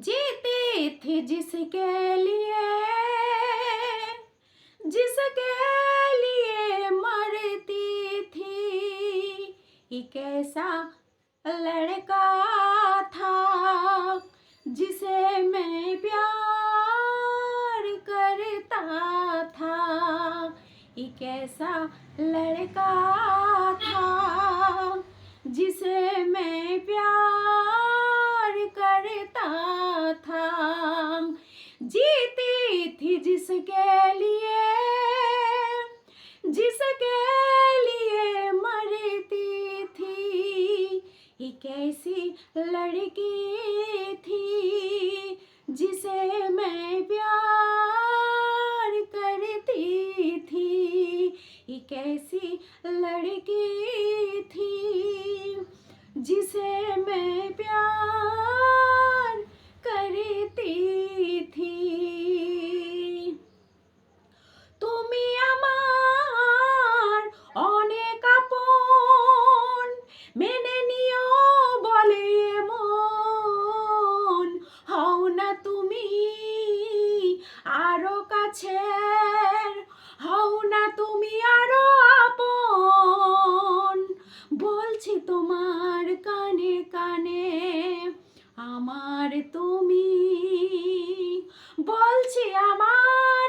जीती थी जिसके लिए मरती थी। एक ऐसा लड़का था जिसे मैं प्यार करता था। एक ऐसा लड़का था जिसे मैं प्यार करता था। जीती थी जिसके लिए मरती थी। एक ऐसी लड़की थी जिसे मैं प्यार करती थी। एक ऐसी लड़की थी जिसे मैं प्यार करती थी। তুমি আমার অনেক আপন, মেনে নিও বলে মন। হও না তুমি আরো কাছের, হও না তুমি আরো আপন। বলছি তোমার কানে কানে আমার তুমি, বলছি আমার